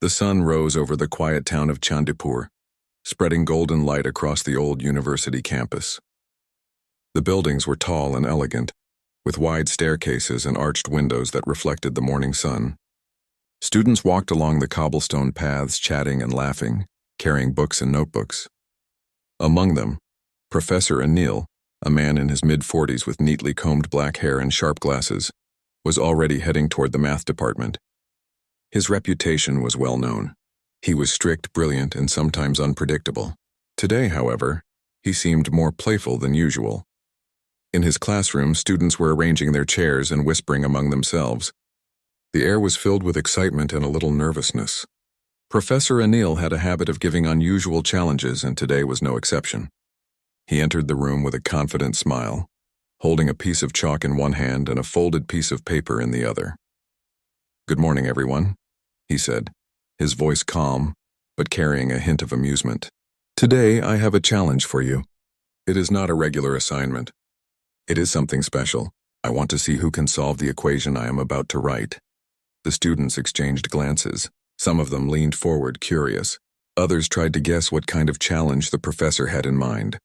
The sun rose over the quiet town of Chandipur, spreading golden light across the old university campus. The buildings were tall and elegant, with wide staircases and arched windows that reflected the morning sun. Students walked along the cobblestone paths, chatting and laughing, carrying books and notebooks. Among them, Professor Anil, a man in his mid-40s with neatly combed black hair and sharp glasses, was already heading toward the math department. His reputation was well known. He was strict, brilliant, and sometimes unpredictable. Today, however, he seemed more playful than usual. In his classroom, students were arranging their chairs and whispering among themselves. The air was filled with excitement and a little nervousness. Professor Anil had a habit of giving unusual challenges, and today was no exception. He entered the room with a confident smile, holding a piece of chalk in one hand and a folded piece of paper in the other. "Good morning, everyone," he said, his voice calm, but carrying a hint of amusement. "Today I have a challenge for you. It is not a regular assignment. It is something special. I want to see who can solve the equation I am about to write." The students exchanged glances. Some of them leaned forward, curious. Others tried to guess what kind of challenge the professor had in mind.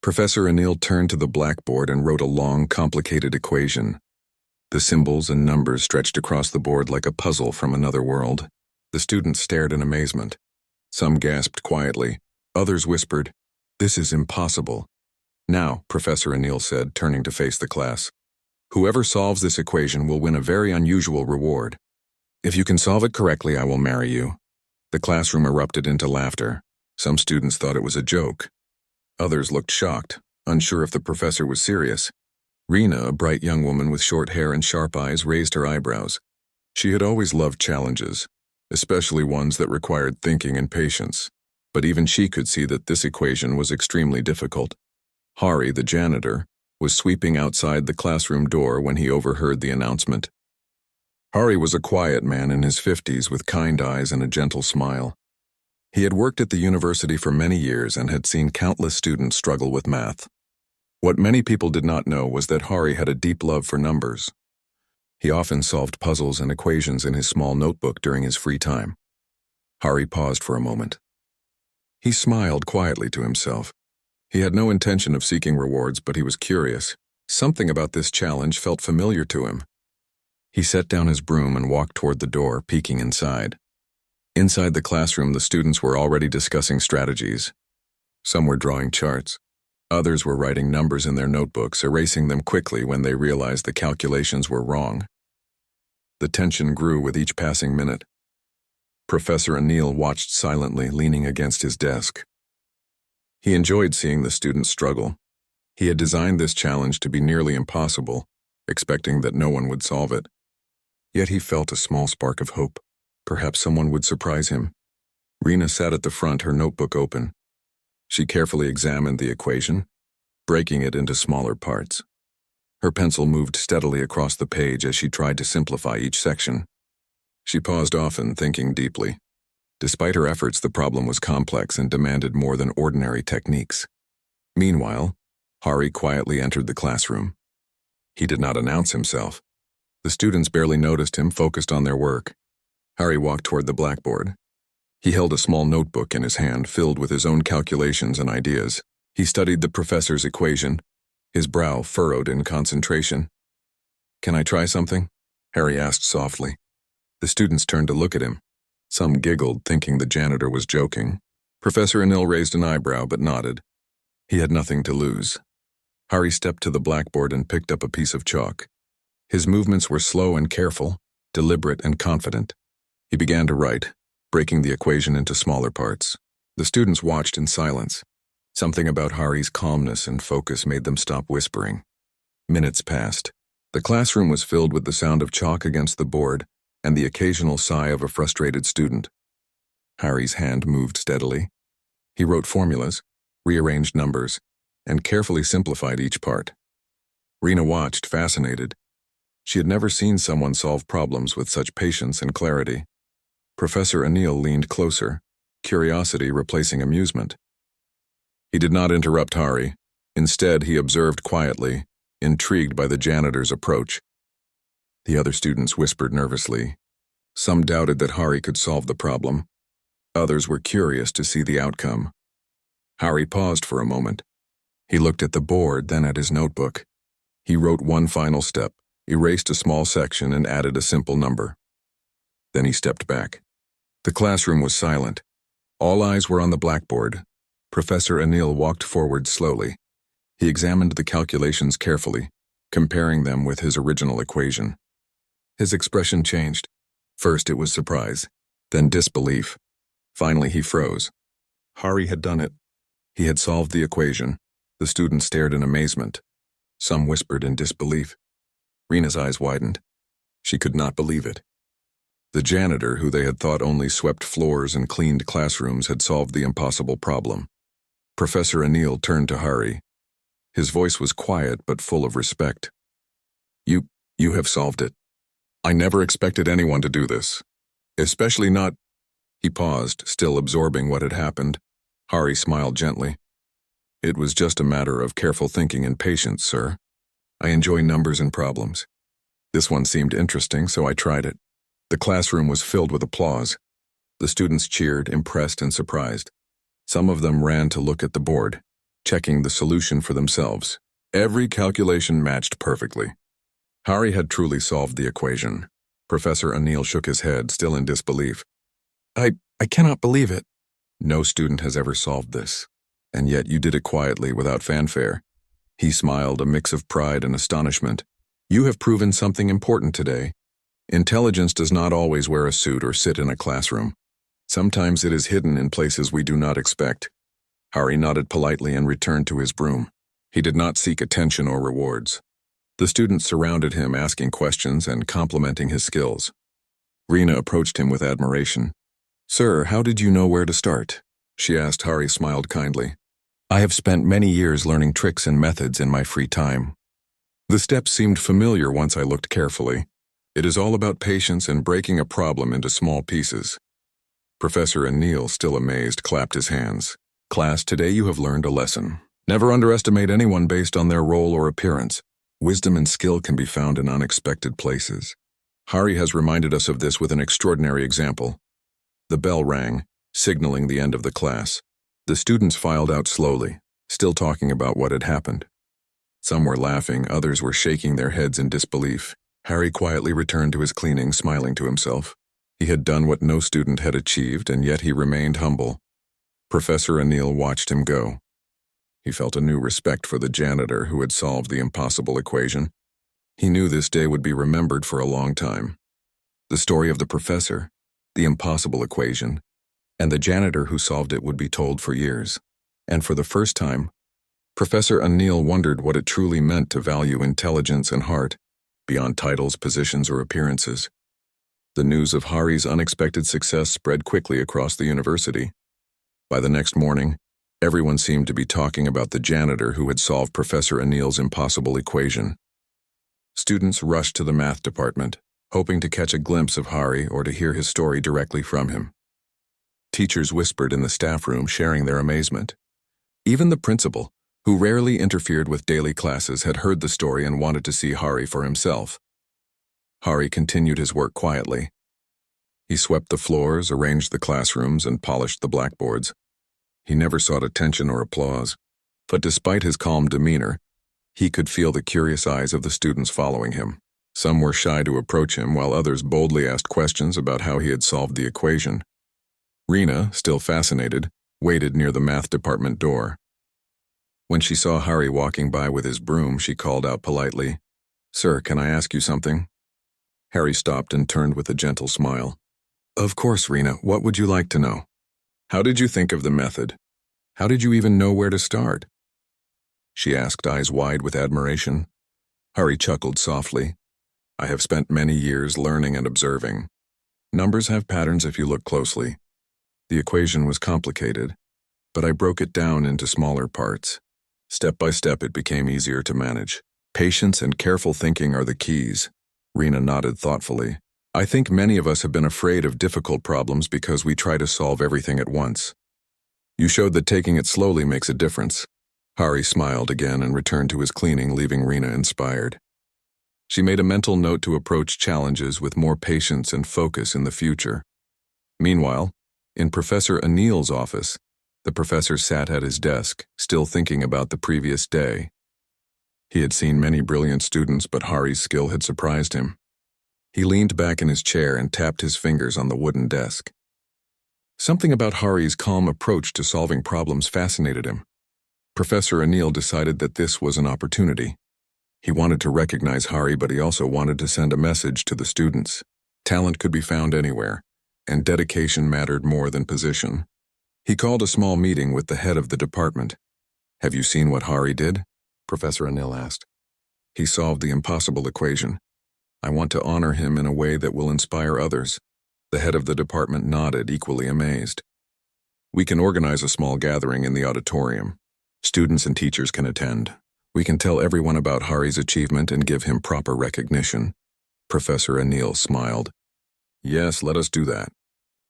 Professor Anil turned to the blackboard and wrote a long, complicated equation. The symbols and numbers stretched across the board like a puzzle from another world. The students stared in amazement. Some gasped quietly. Others whispered, "This is impossible." "Now," Professor Anil said, turning to face the class, "whoever solves this equation will win a very unusual reward. If you can solve it correctly, I will marry you." The classroom erupted into laughter. Some students thought it was a joke. Others looked shocked, unsure if the professor was serious. Reena, a bright young woman with short hair and sharp eyes, raised her eyebrows. She had always loved challenges, especially ones that required thinking and patience. But even she could see that this equation was extremely difficult. Hari, the janitor, was sweeping outside the classroom door when he overheard the announcement. Hari was a quiet man in his 50s with kind eyes and a gentle smile. He had worked at the university for many years and had seen countless students struggle with math. What many people did not know was that Hari had a deep love for numbers. He often solved puzzles and equations in his small notebook during his free time. Hari paused for a moment. He smiled quietly to himself. He had no intention of seeking rewards, but he was curious. Something about this challenge felt familiar to him. He set down his broom and walked toward the door, peeking inside. Inside the classroom, the students were already discussing strategies. Some were drawing charts. Others were writing numbers in their notebooks, erasing them quickly when they realized the calculations were wrong. The tension grew with each passing minute. Professor Anil watched silently, leaning against his desk. He enjoyed seeing the students struggle. He had designed this challenge to be nearly impossible, expecting that no one would solve it. Yet he felt a small spark of hope. Perhaps someone would surprise him. Reena sat at the front, her notebook open. She carefully examined the equation, breaking it into smaller parts. Her pencil moved steadily across the page as she tried to simplify each section. She paused often, thinking deeply. Despite her efforts, the problem was complex and demanded more than ordinary techniques. Meanwhile, Hari quietly entered the classroom. He did not announce himself. The students barely noticed him, focused on their work. Hari walked toward the blackboard. He held a small notebook in his hand, filled with his own calculations and ideas. He studied the professor's equation, his brow furrowed in concentration. "Can I try something?" Hari asked softly. The students turned to look at him. Some giggled, thinking the janitor was joking. Professor Anil raised an eyebrow but nodded. He had nothing to lose. Hari stepped to the blackboard and picked up a piece of chalk. His movements were slow and careful, deliberate and confident. He began to write, breaking the equation into smaller parts. The students watched in silence. Something about Hari's calmness and focus made them stop whispering. Minutes passed. The classroom was filled with the sound of chalk against the board and the occasional sigh of a frustrated student. Hari's hand moved steadily. He wrote formulas, rearranged numbers, and carefully simplified each part. Reena watched, fascinated. She had never seen someone solve problems with such patience and clarity. Professor Anil leaned closer, curiosity replacing amusement. He did not interrupt Hari. Instead, he observed quietly, intrigued by the janitor's approach. The other students whispered nervously, Some doubted that Hari could solve the problem. Others were curious to see the outcome. Hari paused for a moment. He looked at the board, then at his notebook. He wrote one final step, erased a small section, and added a simple number. Then he stepped back. The classroom was silent. All eyes were on the blackboard. Professor Anil walked forward slowly. He examined the calculations carefully, comparing them with his original equation. His expression changed. First it was surprise, then disbelief. Finally he froze. Hari had done it. He had solved the equation. The students stared in amazement. Some whispered in disbelief. Reena's eyes widened. She could not believe it. The janitor, who they had thought only swept floors and cleaned classrooms, had solved the impossible problem. Professor Anil turned to Hari. His voice was quiet but full of respect. You have solved it. I never expected anyone to do this. Especially not—" He paused, still absorbing what had happened. Hari smiled gently. "It was just a matter of careful thinking and patience, sir. I enjoy numbers and problems. This one seemed interesting, so I tried it." The classroom was filled with applause. The students cheered, impressed and surprised. Some of them ran to look at the board, checking the solution for themselves. Every calculation matched perfectly. Hari had truly solved the equation. Professor Anil shook his head, still in disbelief. I cannot believe it. No student has ever solved this. And yet you did it quietly, without fanfare. He smiled, a mix of pride and astonishment. You have proven something important today. Intelligence does not always wear a suit or sit in a classroom. Sometimes it is hidden in places we do not expect. Hari nodded politely and returned to his broom. He did not seek attention or rewards. The students surrounded him, asking questions and complimenting his skills. Reena approached him with admiration. "Sir, how did you know where to start?" she asked. Hari smiled kindly. "I have spent many years learning tricks and methods in my free time. The steps seemed familiar once I looked carefully. It is all about patience and breaking a problem into small pieces." Professor Anil, still amazed, clapped his hands. "Class, today you have learned a lesson. Never underestimate anyone based on their role or appearance. Wisdom and skill can be found in unexpected places." Hari has reminded us of this with an extraordinary example. The bell rang, signaling the end of the class. The students filed out slowly, still talking about what had happened. Some were laughing, others were shaking their heads in disbelief. Hari quietly returned to his cleaning, smiling to himself. He had done what no student had achieved, and yet he remained humble. Professor Anil watched him go. He felt a new respect for the janitor who had solved the impossible equation. He knew this day would be remembered for a long time. The story of the professor, the impossible equation, and the janitor who solved it would be told for years. And for the first time, Professor Anil wondered what it truly meant to value intelligence and heart, beyond titles, positions, or appearances. The news of Hari's unexpected success spread quickly across the university. By the next morning, everyone seemed to be talking about the janitor who had solved Professor Anil's impossible equation. Students rushed to the math department, hoping to catch a glimpse of Hari or to hear his story directly from him. Teachers whispered in the staff room, sharing their amazement. Even the principal, who rarely interfered with daily classes, had heard the story and wanted to see Hari for himself. Hari continued his work quietly. He swept the floors, arranged the classrooms, and polished the blackboards. He never sought attention or applause, but despite his calm demeanor, he could feel the curious eyes of the students following him. Some were shy to approach him, while others boldly asked questions about how he had solved the equation. Reena, still fascinated, waited near the math department door. When she saw Hari walking by with his broom, she called out politely, "Sir, can I ask you something?" Hari stopped and turned with a gentle smile. "Of course, Reena. What would you like to know? How did you think of the method? How did you even know where to start?" she asked, eyes wide with admiration. Hari chuckled softly. "I have spent many years learning and observing. Numbers have patterns if you look closely. The equation was complicated, but I broke it down into smaller parts. Step by step, it became easier to manage. Patience and careful thinking are the keys." Reena nodded thoughtfully. "I think many of us have been afraid of difficult problems because we try to solve everything at once. You showed that taking it slowly makes a difference." Hari smiled again and returned to his cleaning, leaving Reena inspired. She made a mental note to approach challenges with more patience and focus in the future. Meanwhile, in Professor Anil's office, the professor sat at his desk, still thinking about the previous day. He had seen many brilliant students, but Hari's skill had surprised him. He leaned back in his chair and tapped his fingers on the wooden desk. Something about Hari's calm approach to solving problems fascinated him. Professor Anil decided that this was an opportunity. He wanted to recognize Hari, but he also wanted to send a message to the students. Talent could be found anywhere, and dedication mattered more than position. He called a small meeting with the head of the department. "Have you seen what Hari did?" Professor Anil asked. "He solved the impossible equation. I want to honor him in a way that will inspire others." The head of the department nodded, equally amazed. "We can organize a small gathering in the auditorium. Students and teachers can attend. We can tell everyone about Hari's achievement and give him proper recognition." Professor Anil smiled. "Yes, let us do that.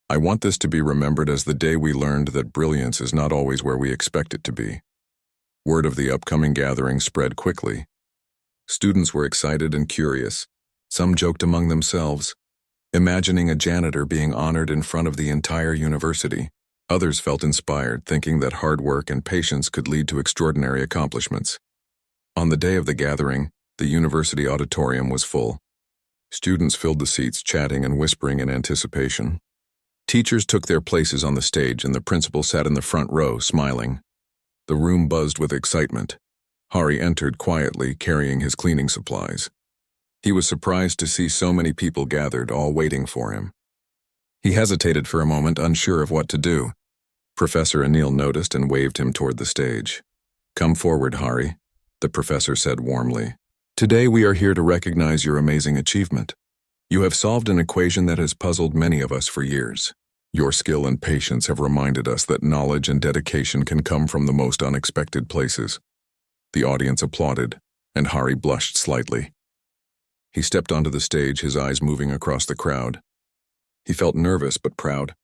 I want this to be remembered as the day we learned that brilliance is not always where we expect it to be." Word of the upcoming gathering spread quickly. Students were excited and curious. Some joked among themselves, imagining a janitor being honored in front of the entire university. Others felt inspired, thinking that hard work and patience could lead to extraordinary accomplishments. On the day of the gathering, the university auditorium was full. Students filled the seats, chatting and whispering in anticipation. Teachers took their places on the stage, and the principal sat in the front row, smiling. The room buzzed with excitement. Hari entered quietly, carrying his cleaning supplies. He was surprised to see so many people gathered, all waiting for him. He hesitated for a moment, unsure of what to do. Professor Anil noticed and waved him toward the stage. "Come forward, Hari," the professor said warmly. "Today we are here to recognize your amazing achievement. You have solved an equation that has puzzled many of us for years. Your skill and patience have reminded us that knowledge and dedication can come from the most unexpected places." The audience applauded, and Hari blushed slightly. He stepped onto the stage, his eyes moving across the crowd. He felt nervous but proud.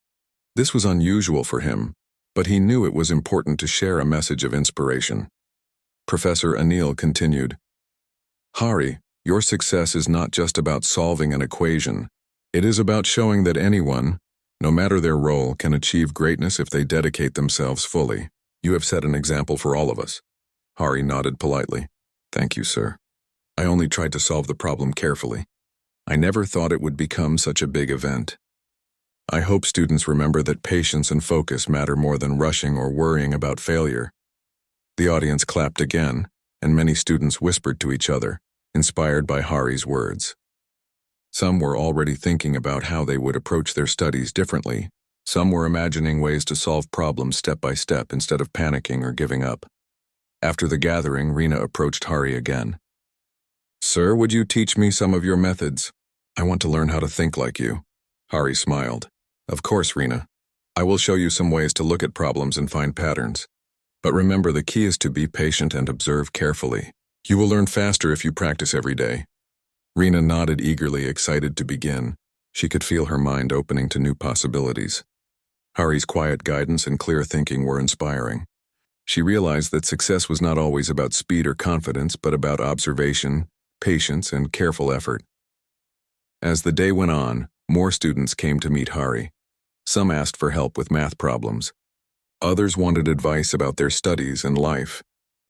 This was unusual for him, but he knew it was important to share a message of inspiration. Professor Anil continued, "Hari, your success is not just about solving an equation. It is about showing that anyone, no matter their role, can achieve greatness if they dedicate themselves fully. You have set an example for all of us." Hari nodded politely. "Thank you, sir. I only tried to solve the problem carefully. I never thought it would become such a big event. I hope students remember that patience and focus matter more than rushing or worrying about failure." The audience clapped again, and many students whispered to each other, inspired by Hari's words. Some were already thinking about how they would approach their studies differently. Some were imagining ways to solve problems step by step instead of panicking or giving up. After the gathering, Rina approached Hari again. "Sir, would you teach me some of your methods? I want to learn how to think like you." Hari smiled. "Of course, Rina. I will show you some ways to look at problems and find patterns. But remember, the key is to be patient and observe carefully. You will learn faster if you practice every day." Rina nodded eagerly, excited to begin. She could feel her mind opening to new possibilities. Hari's quiet guidance and clear thinking were inspiring. She realized that success was not always about speed or confidence, but about observation, patience, and careful effort. As the day went on, more students came to meet Hari. Some asked for help with math problems. Others wanted advice about their studies and life.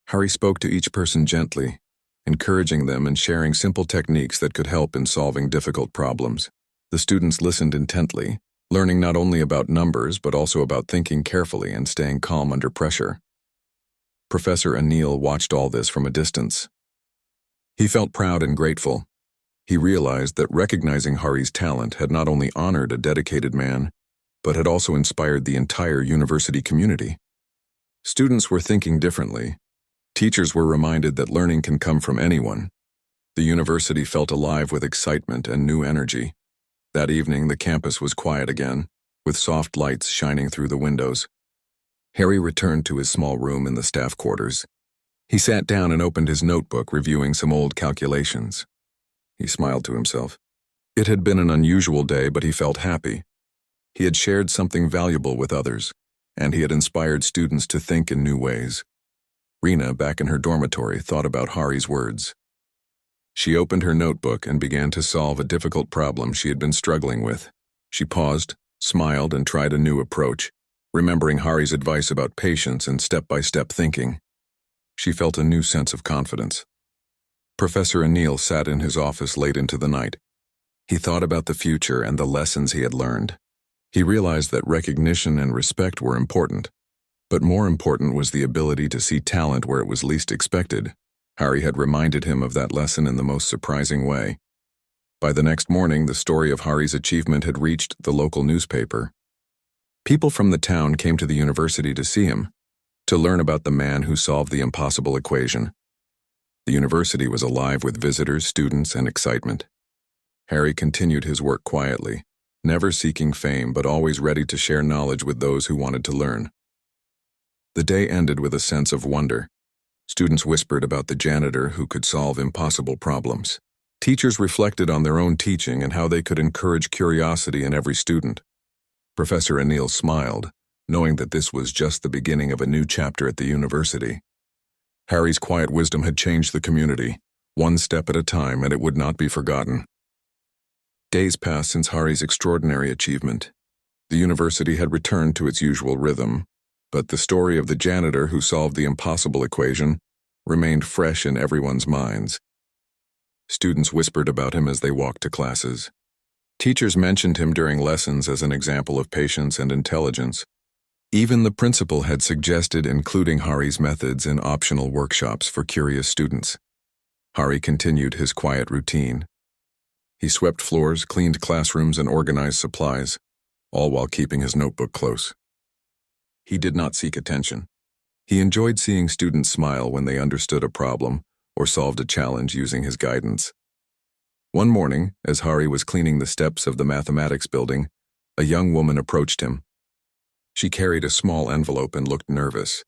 Hari spoke to each person gently, encouraging them and sharing simple techniques that could help in solving difficult problems. The students listened intently, learning not only about numbers but also about thinking carefully and staying calm under pressure. Professor Anil watched all this from a distance. He felt proud and grateful. He realized that recognizing Hari's talent had not only honored a dedicated man, but had also inspired the entire university community. Students were thinking differently. Teachers were reminded that learning can come from anyone. The university felt alive with excitement and new energy. That evening, the campus was quiet again, with soft lights shining through the windows. Hari returned to his small room in the staff quarters. He sat down and opened his notebook, reviewing some old calculations. He smiled to himself. It had been an unusual day, but he felt happy. He had shared something valuable with others, and he had inspired students to think in new ways. Rina, back in her dormitory, thought about Hari's words. She opened her notebook and began to solve a difficult problem she had been struggling with. She paused, smiled, and tried a new approach, remembering Hari's advice about patience and step-by-step thinking. She felt a new sense of confidence. Professor Anil sat in his office late into the night. He thought about the future and the lessons he had learned. He realized that recognition and respect were important, but more important was the ability to see talent where it was least expected. Hari had reminded him of that lesson in the most surprising way. By the next morning, the story of Hari's achievement had reached the local newspaper. People from the town came to the university to see him, to learn about the man who solved the impossible equation. The university was alive with visitors, students, and excitement. Hari continued his work quietly, never seeking fame but always ready to share knowledge with those who wanted to learn. The day ended with a sense of wonder. Students whispered about the janitor who could solve impossible problems. Teachers reflected on their own teaching and how they could encourage curiosity in every student. Professor Anil smiled, knowing that this was just the beginning of a new chapter at the university. Hari's quiet wisdom had changed the community, one step at a time, and it would not be forgotten. Days passed since Hari's extraordinary achievement. The university had returned to its usual rhythm, but the story of the janitor who solved the impossible equation remained fresh in everyone's minds. Students whispered about him as they walked to classes. Teachers mentioned him during lessons as an example of patience and intelligence. Even the principal had suggested including Hari's methods in optional workshops for curious students. Hari continued his quiet routine. He swept floors, cleaned classrooms, and organized supplies, all while keeping his notebook close. He did not seek attention. He enjoyed seeing students smile when they understood a problem or solved a challenge using his guidance. One morning, as Hari was cleaning the steps of the mathematics building, a young woman approached him. She carried a small envelope and looked nervous.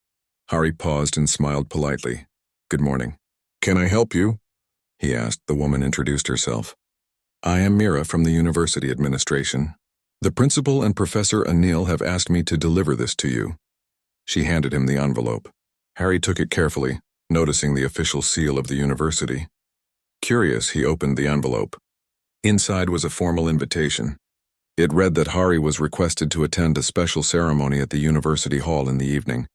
Hari paused and smiled politely. "Good morning." "Can I help you?" he asked. The woman introduced herself. "I am Mira from the university administration. The principal and Professor Anil have asked me to deliver this to you." She handed him the envelope. Hari took it carefully, noticing the official seal of the university. Curious, he opened the envelope. Inside was a formal invitation. It read that Hari was requested to attend a special ceremony at the university hall in the evening.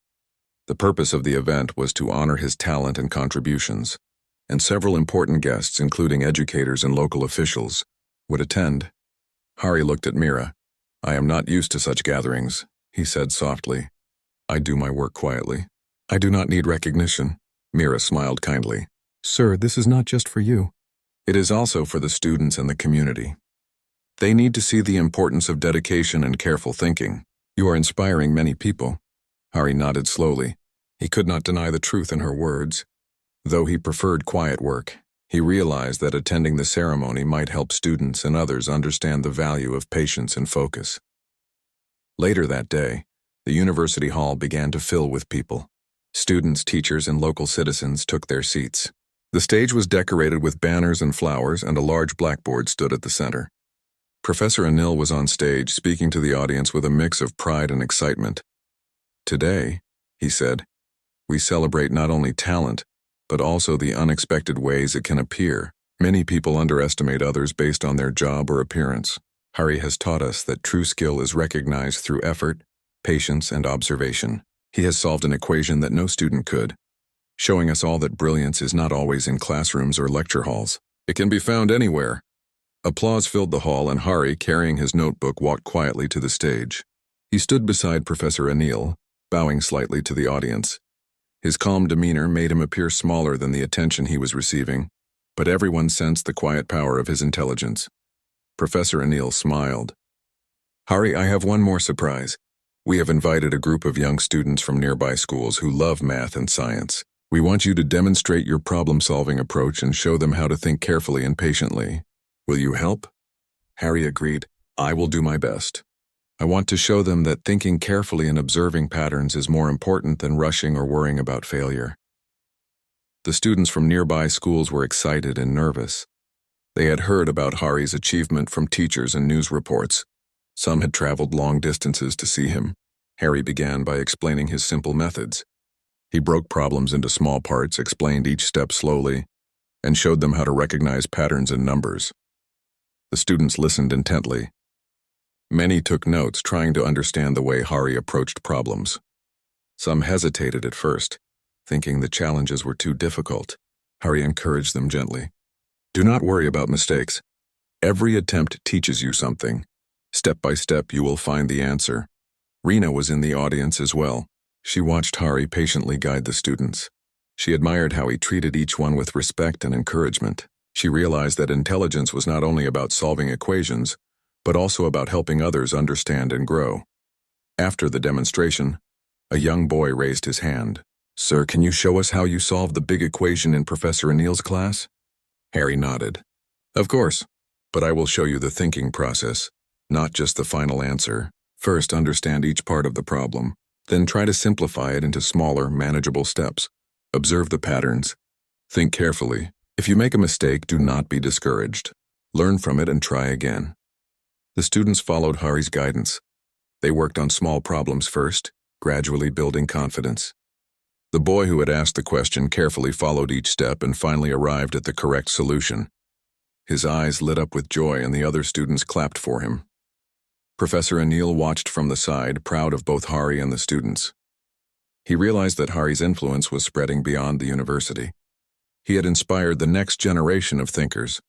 The purpose of the event was to honor his talent and contributions, and several important guests, including educators and local officials, would attend. Hari looked at Mira. "I am not used to such gatherings," he said softly. "I do my work quietly. I do not need recognition." Mira smiled kindly. "Sir, this is not just for you. It is also for the students and the community. They need to see the importance of dedication and careful thinking. You are inspiring many people." Hari nodded slowly. He could not deny the truth in her words. Though he preferred quiet work, he realized that attending the ceremony might help students and others understand the value of patience and focus. Later that day, the university hall began to fill with people. Students, teachers, and local citizens took their seats. The stage was decorated with banners and flowers, and a large blackboard stood at the center. Professor Anil was on stage, speaking to the audience with a mix of pride and excitement. "Today," he said, "we celebrate not only talent, but also the unexpected ways it can appear. Many people underestimate others based on their job or appearance. Hari has taught us that true skill is recognized through effort, patience, and observation. He has solved an equation that no student could, showing us all that brilliance is not always in classrooms or lecture halls. It can be found anywhere." Applause filled the hall, and Hari, carrying his notebook, walked quietly to the stage. He stood beside Professor Anil, bowing slightly to the audience. His calm demeanor made him appear smaller than the attention he was receiving, but everyone sensed the quiet power of his intelligence. Professor Anil smiled. "Hari, I have one more surprise. We have invited a group of young students from nearby schools who love math and science. We want you to demonstrate your problem-solving approach and show them how to think carefully and patiently. Will you help?" Hari agreed. "I will do my best. I want to show them that thinking carefully and observing patterns is more important than rushing or worrying about failure." The students from nearby schools were excited and nervous. They had heard about Hari's achievement from teachers and news reports. Some had traveled long distances to see him. Hari began by explaining his simple methods. He broke problems into small parts, explained each step slowly, and showed them how to recognize patterns in numbers. The students listened intently. Many took notes, trying to understand the way Hari approached problems. Some hesitated at first, thinking the challenges were too difficult. Hari encouraged them gently. Do not worry about mistakes. Every attempt teaches you something. Step by step, you will find the answer. Rena was in the audience as well. She watched Hari patiently guide the students. She admired how he treated each one with respect and encouragement. She realized that intelligence was not only about solving equations, but also about helping others understand and grow. After the demonstration, a young boy raised his hand. Sir, can you show us how you solved the big equation in Professor Anil's class? Hari nodded. Of course, but I will show you the thinking process, not just the final answer. First, understand each part of the problem. Then try to simplify it into smaller, manageable steps. Observe the patterns. Think carefully. If you make a mistake, do not be discouraged. Learn from it and try again. The students followed Hari's guidance. They worked on small problems first, gradually building confidence. The boy who had asked the question carefully followed each step and finally arrived at the correct solution. His eyes lit up with joy and the other students clapped for him. Professor Anil watched from the side, proud of both Hari and the students. He realized that Hari's influence was spreading beyond the university. He had inspired the next generation of thinkers.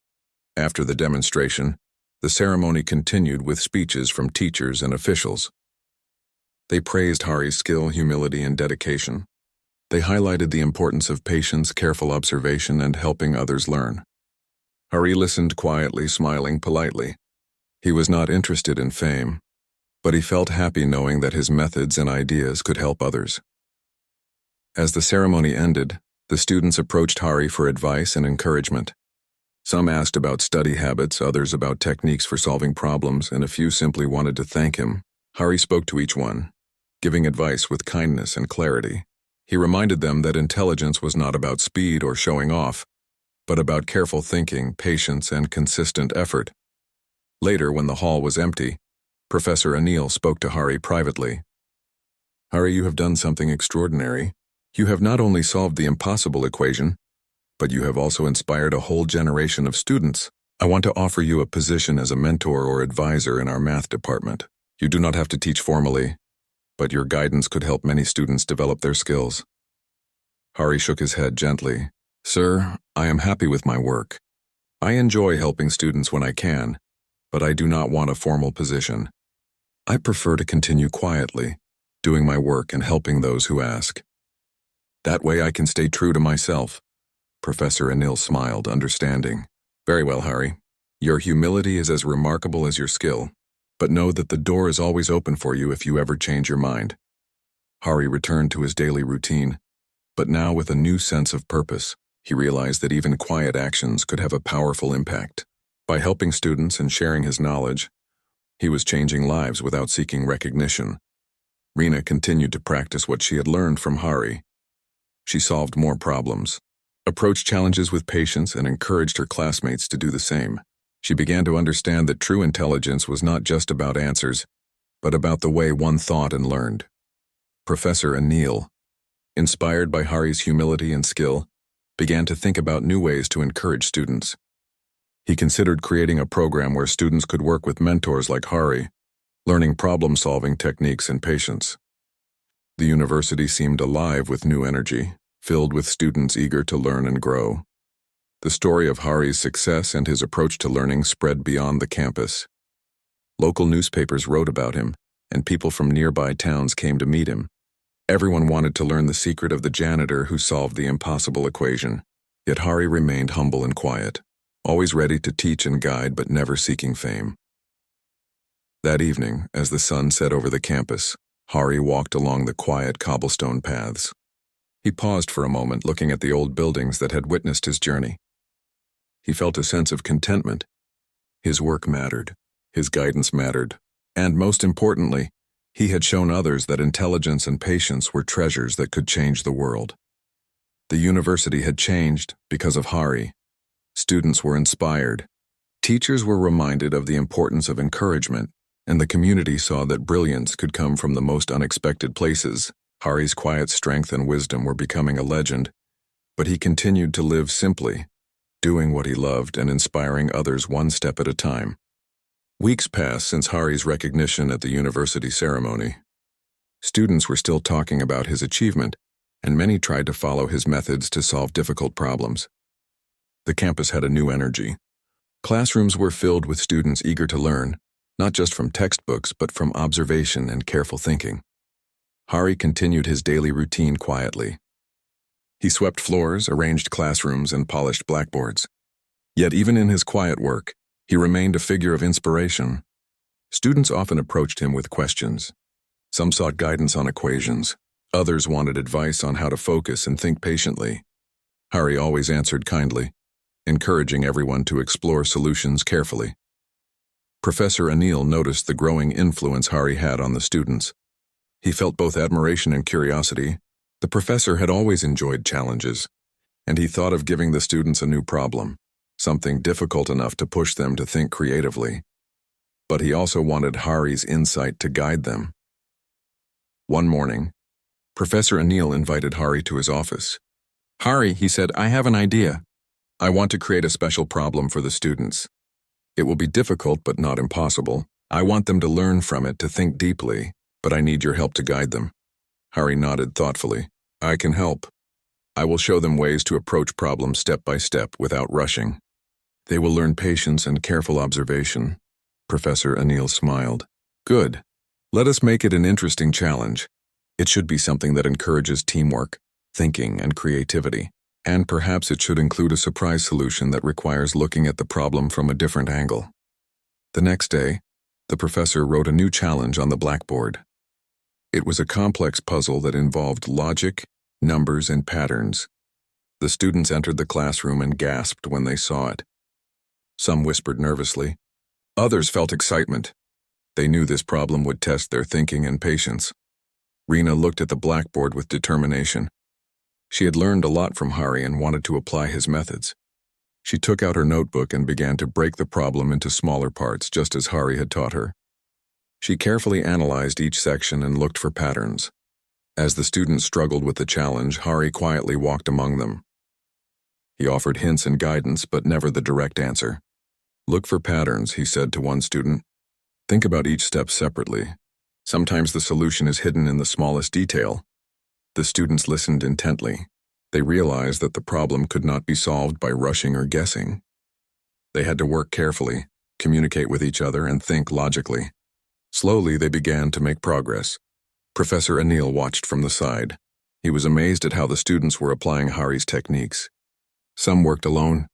After the demonstration, the ceremony continued with speeches from teachers and officials. They praised Hari's skill, humility, and dedication. They highlighted the importance of patience, careful observation, and helping others learn. Hari listened quietly, smiling politely. He was not interested in fame, but he felt happy knowing that his methods and ideas could help others. As the ceremony ended, the students approached Hari for advice and encouragement. Some asked about study habits, others about techniques for solving problems, and a few simply wanted to thank him. Hari spoke to each one, giving advice with kindness and clarity. He reminded them that intelligence was not about speed or showing off, but about careful thinking, patience, and consistent effort. Later, when the hall was empty, Professor Anil spoke to Hari privately. Hari, you have done something extraordinary. You have not only solved the impossible equation, but you have also inspired a whole generation of students. I want to offer you a position as a mentor or advisor in our math department. You do not have to teach formally, but your guidance could help many students develop their skills. Hari shook his head gently. Sir, I am happy with my work. I enjoy helping students when I can, but I do not want a formal position. I prefer to continue quietly, doing my work and helping those who ask. That way I can stay true to myself. Professor Anil smiled, understanding. Very well, Hari. Your humility is as remarkable as your skill, but know that the door is always open for you if you ever change your mind. Hari returned to his daily routine, but now with a new sense of purpose. He realized that even quiet actions could have a powerful impact. By helping students and sharing his knowledge, he was changing lives without seeking recognition. Rena continued to practice what she had learned from Hari. She solved more problems, approached challenges with patience, and encouraged her classmates to do the same. She began to understand that true intelligence was not just about answers, but about the way one thought and learned. Professor Anil, inspired by Hari's humility and skill, began to think about new ways to encourage students. He considered creating a program where students could work with mentors like Hari, learning problem-solving techniques and patience. The university seemed alive with new energy, filled with students eager to learn and grow. The story of Hari's success and his approach to learning spread beyond the campus. Local newspapers wrote about him, and people from nearby towns came to meet him. Everyone wanted to learn the secret of the janitor who solved the impossible equation. Yet Hari remained humble and quiet, always ready to teach and guide but never seeking fame. That evening, as the sun set over the campus, Hari walked along the quiet cobblestone paths. He paused for a moment, looking at the old buildings that had witnessed his journey. He felt a sense of contentment. His work mattered, his guidance mattered, and most importantly, he had shown others that intelligence and patience were treasures that could change the world. The university had changed because of Hari. Students were inspired. Teachers were reminded of the importance of encouragement, and the community saw that brilliance could come from the most unexpected places. Hari's quiet strength and wisdom were becoming a legend, but he continued to live simply, doing what he loved and inspiring others one step at a time. Weeks passed since Hari's recognition at the university ceremony. Students were still talking about his achievement, and many tried to follow his methods to solve difficult problems. The campus had a new energy. Classrooms were filled with students eager to learn, not just from textbooks but from observation and careful thinking. Hari continued his daily routine quietly. He swept floors, arranged classrooms, and polished blackboards. Yet even in his quiet work, he remained a figure of inspiration. Students often approached him with questions. Some sought guidance on equations. Others wanted advice on how to focus and think patiently. Hari always answered kindly, encouraging everyone to explore solutions carefully. Professor Anil noticed the growing influence Hari had on the students. He felt both admiration and curiosity. The professor had always enjoyed challenges, and he thought of giving the students a new problem, something difficult enough to push them to think creatively. But he also wanted Hari's insight to guide them. One morning, Professor Anil invited Hari to his office. "Hari," he said, "I have an idea. I want to create a special problem for the students. It will be difficult but not impossible. I want them to learn from it, to think deeply, but I need your help to guide them." Hari nodded thoughtfully. "I can help. I will show them ways to approach problems step by step without rushing. They will learn patience and careful observation." Professor Anil smiled. "Good. Let us make it an interesting challenge. It should be something that encourages teamwork, thinking, and creativity. And perhaps it should include a surprise solution that requires looking at the problem from a different angle." The next day, the professor wrote a new challenge on the blackboard. It was a complex puzzle that involved logic, numbers, and patterns. The students entered the classroom and gasped when they saw it. Some whispered nervously. Others felt excitement. They knew this problem would test their thinking and patience. Reena looked at the blackboard with determination. She had learned a lot from Hari and wanted to apply his methods. She took out her notebook and began to break the problem into smaller parts, just as Hari had taught her. She carefully analyzed each section and looked for patterns. As the students struggled with the challenge, Hari quietly walked among them. He offered hints and guidance, but never the direct answer. "Look for patterns," he said to one student. "Think about each step separately. Sometimes the solution is hidden in the smallest detail." The students listened intently. They realized that the problem could not be solved by rushing or guessing. They had to work carefully, communicate with each other, and think logically. Slowly, they began to make progress. Professor Anil watched from the side. He was amazed at how the students were applying Hari's techniques. Some worked alone.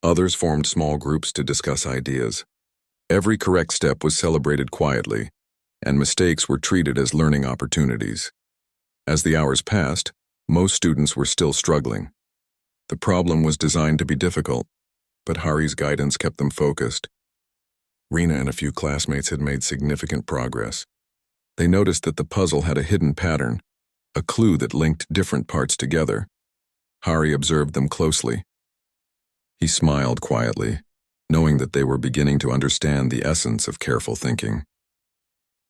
Others formed small groups to discuss ideas. Every correct step was celebrated quietly, and mistakes were treated as learning opportunities. As the hours passed, most students were still struggling. The problem was designed to be difficult, but Hari's guidance kept them focused. Reena and a few classmates had made significant progress. They noticed that the puzzle had a hidden pattern, a clue that linked different parts together. Hari observed them closely. He smiled quietly, knowing that they were beginning to understand the essence of careful thinking.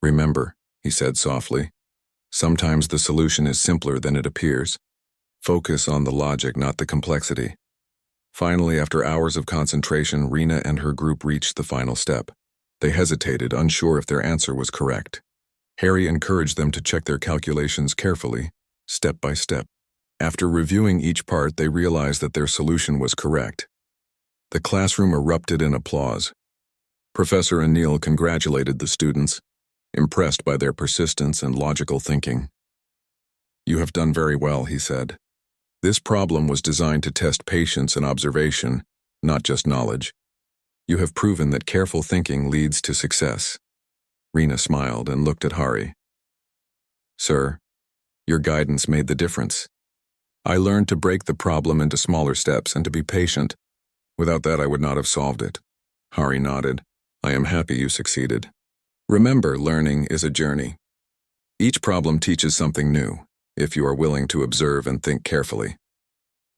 "Remember," he said softly, "sometimes the solution is simpler than it appears. Focus on the logic, not the complexity." Finally, after hours of concentration, Reena and her group reached the final step. They hesitated, unsure if their answer was correct. Hari encouraged them to check their calculations carefully, step by step. After reviewing each part, they realized that their solution was correct. The classroom erupted in applause. Professor Anil congratulated the students, impressed by their persistence and logical thinking. "You have done very well," he said. "This problem was designed to test patience and observation, not just knowledge. You have proven that careful thinking leads to success." Reena smiled and looked at Hari. "Sir, your guidance made the difference. I learned to break the problem into smaller steps and to be patient. Without that, I would not have solved it." Hari nodded. "I am happy you succeeded. Remember, learning is a journey. Each problem teaches something new, if you are willing to observe and think carefully."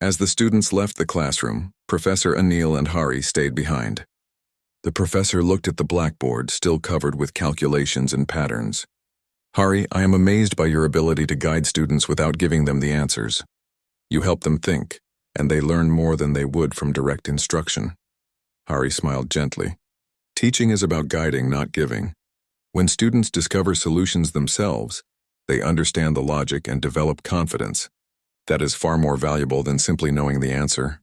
As the students left the classroom, Professor Anil and Hari stayed behind. The professor looked at the blackboard, still covered with calculations and patterns. "Hari, I am amazed by your ability to guide students without giving them the answers. You help them think, and they learn more than they would from direct instruction. Hari smiled gently. Teaching is about guiding, not giving. When students discover solutions themselves, they understand the logic and develop confidence. That is far more valuable than simply knowing the answer.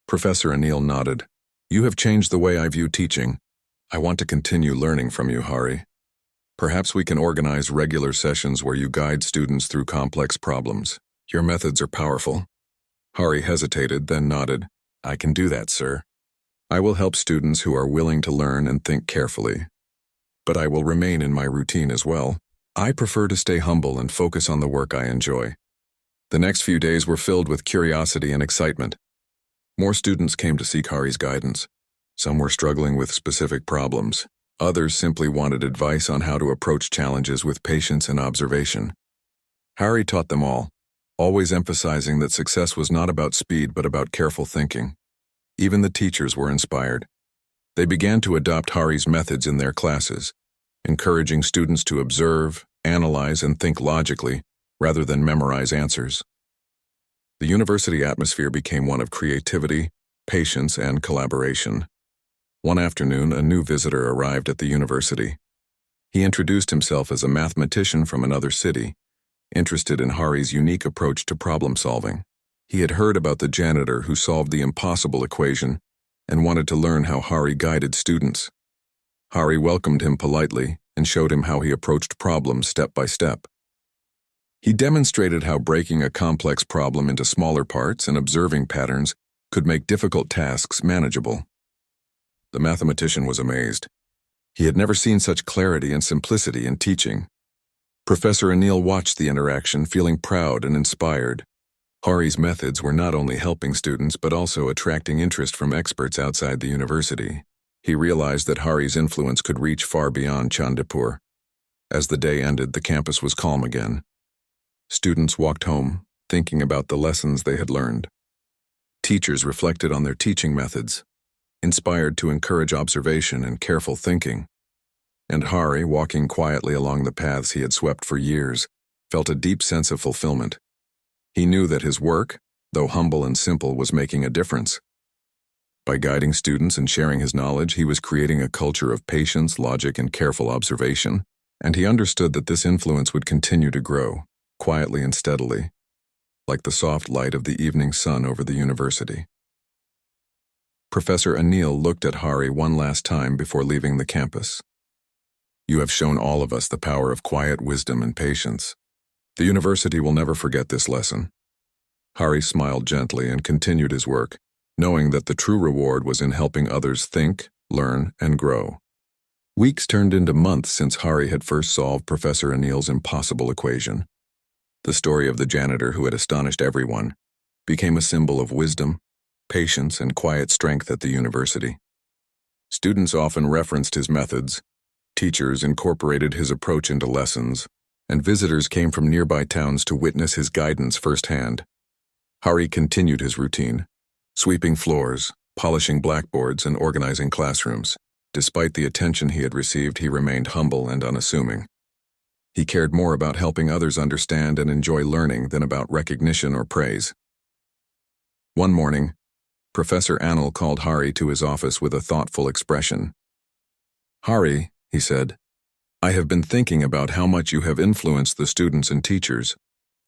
Professor Anil nodded. You have changed the way I view teaching. I want to continue learning from you, Hari. Perhaps we can organize regular sessions where you guide students through complex problems. Your methods are powerful. Hari hesitated, then nodded. I can do that, sir. I will help students who are willing to learn and think carefully. But I will remain in my routine as well. I prefer to stay humble and focus on the work I enjoy. The next few days were filled with curiosity and excitement. More students came to seek Hari's guidance. Some were struggling with specific problems. Others simply wanted advice on how to approach challenges with patience and observation. Hari taught them all, always emphasizing that success was not about speed but about careful thinking. Even the teachers were inspired. They began to adopt Hari's methods in their classes, encouraging students to observe, analyze, and think logically, rather than memorize answers. The university atmosphere became one of creativity, patience, and collaboration. One afternoon, a new visitor arrived at the university. He introduced himself as a mathematician from another city, interested in Hari's unique approach to problem solving. He had heard about the janitor who solved the impossible equation and wanted to learn how Hari guided students. Hari welcomed him politely and showed him how he approached problems step by step. He demonstrated how breaking a complex problem into smaller parts and observing patterns could make difficult tasks manageable. The mathematician was amazed. He had never seen such clarity and simplicity in teaching. Professor Anil watched the interaction, feeling proud and inspired. Hari's methods were not only helping students but also attracting interest from experts outside the university. He realized that Hari's influence could reach far beyond Chandipur. As the day ended, the campus was calm again. Students walked home, thinking about the lessons they had learned. Teachers reflected on their teaching methods, inspired to encourage observation and careful thinking. And Hari, walking quietly along the paths he had swept for years, felt a deep sense of fulfillment. He knew that his work, though humble and simple, was making a difference. By guiding students and sharing his knowledge, he was creating a culture of patience, logic, and careful observation, and he understood that this influence would continue to grow, quietly and steadily, like the soft light of the evening sun over the university. Professor Anil looked at Hari one last time before leaving the campus. You have shown all of us the power of quiet wisdom and patience. The university will never forget this lesson. Hari smiled gently and continued his work, knowing that the true reward was in helping others think, learn, and grow. Weeks turned into months since Hari had first solved Professor Anil's impossible equation. The story of the janitor who had astonished everyone became a symbol of wisdom, patience, and quiet strength at the university. Students often referenced his methods, teachers incorporated his approach into lessons, and visitors came from nearby towns to witness his guidance firsthand. Hari continued his routine, sweeping floors, polishing blackboards, and organizing classrooms. Despite the attention he had received, he remained humble and unassuming. He cared more about helping others understand and enjoy learning than about recognition or praise. One morning, Professor Anil called Hari to his office with a thoughtful expression. Hari, he said, I have been thinking about how much you have influenced the students and teachers.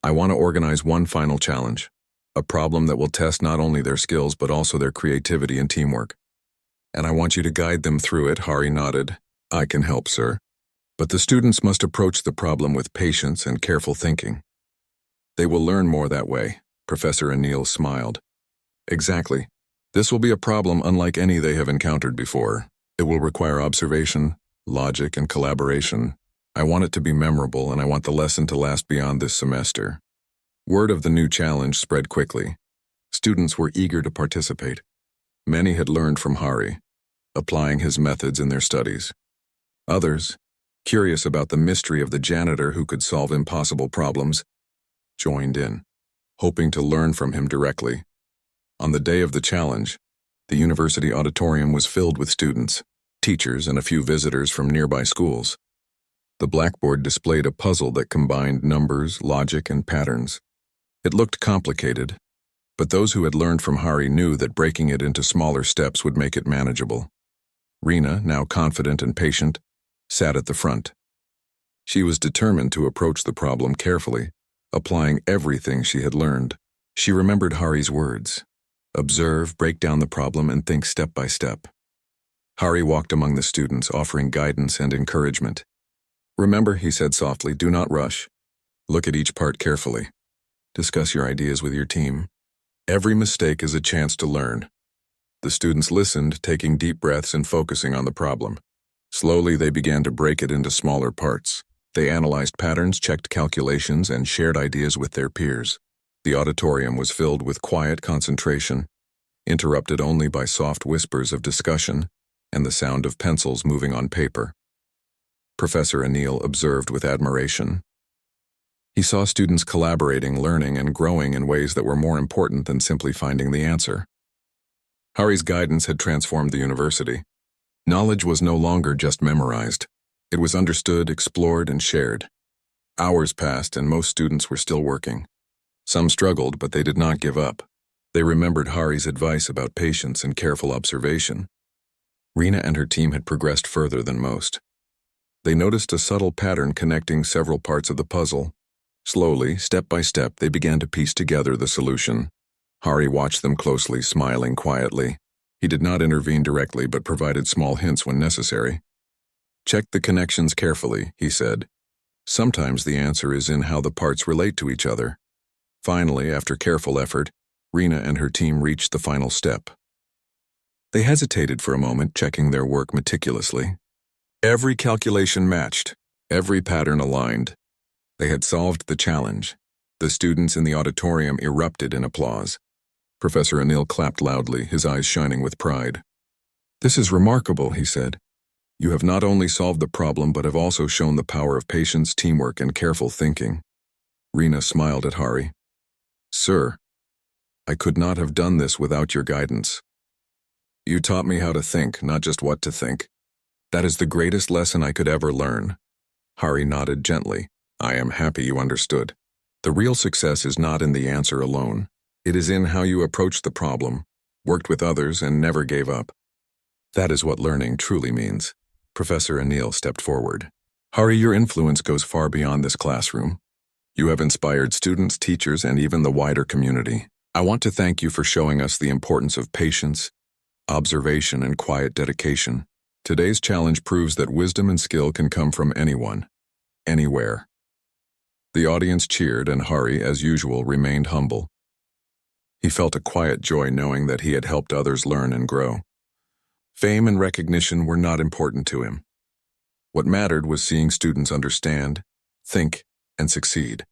I want to organize one final challenge, a problem that will test not only their skills but also their creativity and teamwork. And I want you to guide them through it. Hari nodded. I can help, sir. But the students must approach the problem with patience and careful thinking. They will learn more that way. Professor Anil smiled. Exactly. This will be a problem unlike any they have encountered before. It will require observation, logic, and collaboration. I want it to be memorable, and I want the lesson to last beyond this semester. Word of the new challenge spread quickly. Students were eager to participate. Many had learned from Hari, applying his methods in their studies. Others, curious about the mystery of the janitor who could solve impossible problems, joined in, hoping to learn from him directly. On the day of the challenge, the university auditorium was filled with students, teachers, and a few visitors from nearby schools. The blackboard displayed a puzzle that combined numbers, logic, and patterns. It looked complicated, But those who had learned from Hari knew that breaking it into smaller steps would make it manageable. Rena, now confident and patient, sat at the front. She was determined to approach the problem carefully, applying everything she had learned. She remembered Hari's words: observe, break down the problem, and think step by step. Hari walked among the students, offering guidance and encouragement. Remember, he said softly, do not rush. Look at each part carefully. Discuss your ideas with your team. Every mistake is a chance to learn. The students listened, taking deep breaths and focusing on the problem. Slowly, they began to break it into smaller parts. They analyzed patterns, checked calculations, and shared ideas with their peers. The auditorium was filled with quiet concentration, interrupted only by soft whispers of discussion and the sound of pencils moving on paper. Professor Anil observed with admiration. He saw students collaborating, learning, and growing in ways that were more important than simply finding the answer. Hari's guidance had transformed the university. Knowledge was no longer just memorized. It was understood, explored, and shared. Hours passed, and most students were still working. Some struggled, but they did not give up. They remembered Hari's advice about patience and careful observation. Rena and her team had progressed further than most. They noticed a subtle pattern connecting several parts of the puzzle. Slowly, step by step, they began to piece together the solution. Hari watched them closely, smiling quietly. He did not intervene directly, but provided small hints when necessary. Check the connections carefully, he said. Sometimes the answer is in how the parts relate to each other. Finally, after careful effort, Rena and her team reached the final step. They hesitated for a moment, checking their work meticulously. Every calculation matched, every pattern aligned. They had solved the challenge. The students in the auditorium erupted in applause. Professor Anil clapped loudly, his eyes shining with pride. This is remarkable, he said. You have not only solved the problem, but have also shown the power of patience, teamwork, and careful thinking. Rena smiled at Hari. Sir, I could not have done this without your guidance. You taught me how to think, not just what to think. That is the greatest lesson I could ever learn. Hari nodded gently. I am happy you understood. The real success is not in the answer alone. It is in how you approached the problem, worked with others, and never gave up. That is what learning truly means. Professor Anil stepped forward. Hari, your influence goes far beyond this classroom. You have inspired students, teachers, and even the wider community. I want to thank you for showing us the importance of patience, observation, and quiet dedication. Today's challenge proves that wisdom and skill can come from anyone, anywhere. The audience cheered, and Hari, as usual, remained humble. He felt a quiet joy knowing that he had helped others learn and grow. Fame and recognition were not important to him. What mattered was seeing students understand, think, and succeed.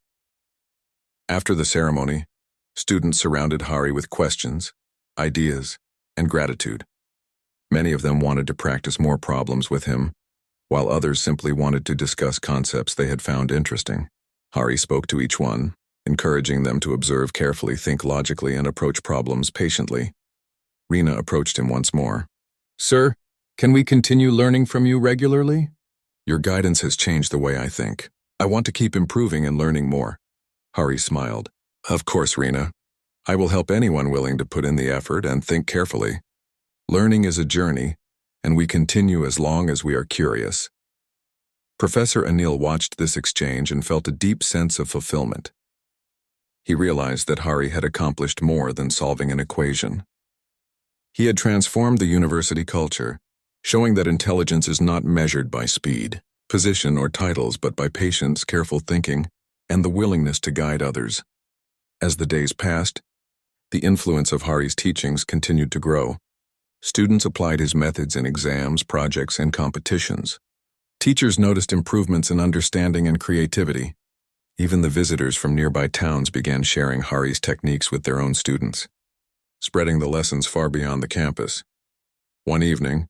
After the ceremony, students surrounded Hari with questions, ideas, and gratitude. Many of them wanted to practice more problems with him, while others simply wanted to discuss concepts they had found interesting. Hari spoke to each one, encouraging them to observe carefully, think logically, and approach problems patiently. Rena approached him once more. Sir, can we continue learning from you regularly? Your guidance has changed the way I think. I want to keep improving and learning more. Hari smiled. Of course, Rena. I will help anyone willing to put in the effort and think carefully. Learning is a journey, and we continue as long as we are curious. Professor Anil watched this exchange and felt a deep sense of fulfillment. He realized that Hari had accomplished more than solving an equation. He had transformed the university culture, showing that intelligence is not measured by speed, position, or titles, but by patience, careful thinking, and the willingness to guide others. As the days passed, the influence of Hari's teachings continued to grow. Students applied his methods in exams, projects, and competitions. Teachers noticed improvements in understanding and creativity. Even the visitors from nearby towns began sharing Hari's techniques with their own students, spreading the lessons far beyond the campus. One evening,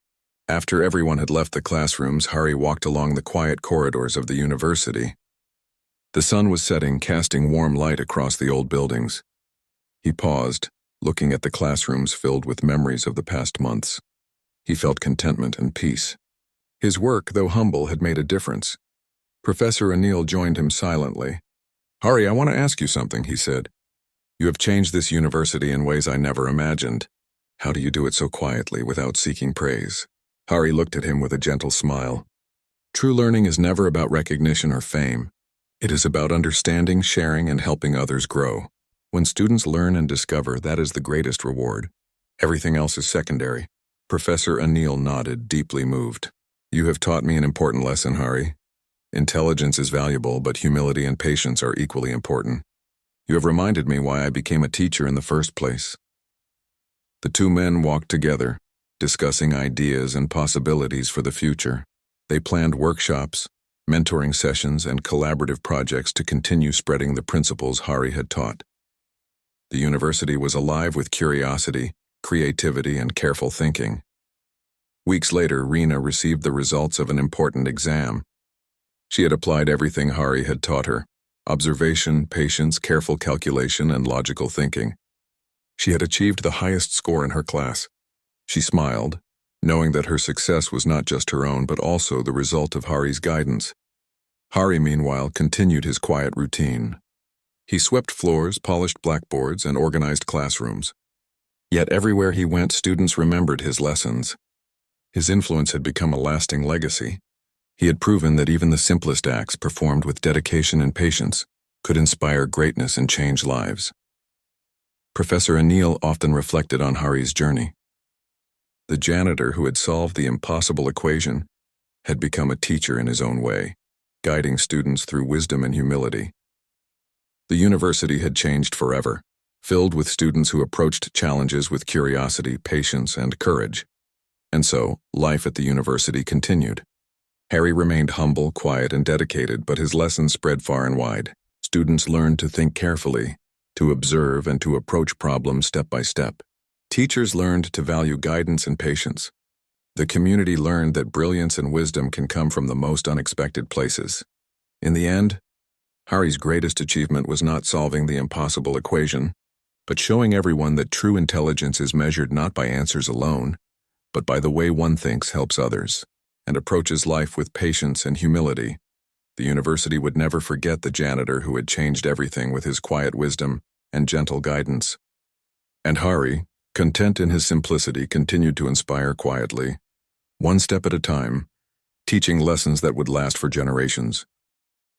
after everyone had left the classrooms, Hari walked along the quiet corridors of the university. The sun was setting, casting warm light across the old buildings. He paused, looking at the classrooms filled with memories of the past months. He felt contentment and peace. His work, though humble, had made a difference. Professor Anil joined him silently. Hari, I want to ask you something, he said. You have changed this university in ways I never imagined. How do you do it so quietly without seeking praise? Hari looked at him with a gentle smile. True learning is never about recognition or fame. It is about understanding, sharing, and helping others grow. When students learn and discover, that is the greatest reward. Everything else is secondary. Professor Anil nodded, deeply moved. You have taught me an important lesson, Hari. Intelligence is valuable, but humility and patience are equally important. You have reminded me why I became a teacher in the first place. The two men walked together, discussing ideas and possibilities for the future. They planned workshops, mentoring sessions, and collaborative projects to continue spreading the principles Hari had taught. The university was alive with curiosity, creativity, and careful thinking. Weeks later, Reena received the results of an important exam. She had applied everything Hari had taught her: observation, patience, careful calculation, and logical thinking. She had achieved the highest score in her class. She smiled, knowing that her success was not just her own but also the result of Hari's guidance. Hari, meanwhile, continued his quiet routine. He swept floors, polished blackboards, and organized classrooms. Yet everywhere he went, students remembered his lessons. His influence had become a lasting legacy. He had proven that even the simplest acts, performed with dedication and patience, could inspire greatness and change lives. Professor Anil often reflected on Hari's journey. The janitor who had solved the impossible equation had become a teacher in his own way, guiding students through wisdom and humility. The university had changed forever, filled with students who approached challenges with curiosity, patience, and courage. And so, life at the university continued. Hari remained humble, quiet, and dedicated, but his lessons spread far and wide. Students learned to think carefully, to observe, and to approach problems step by step. Teachers learned to value guidance and patience. The community learned that brilliance and wisdom can come from the most unexpected places. In the end, Hari's greatest achievement was not solving the impossible equation, but showing everyone that true intelligence is measured not by answers alone, but by the way one thinks, helps others, and approaches life with patience and humility. The university would never forget the janitor who had changed everything with his quiet wisdom and gentle guidance. And Hari, content in his simplicity, continued to inspire quietly, one step at a time, teaching lessons that would last for generations.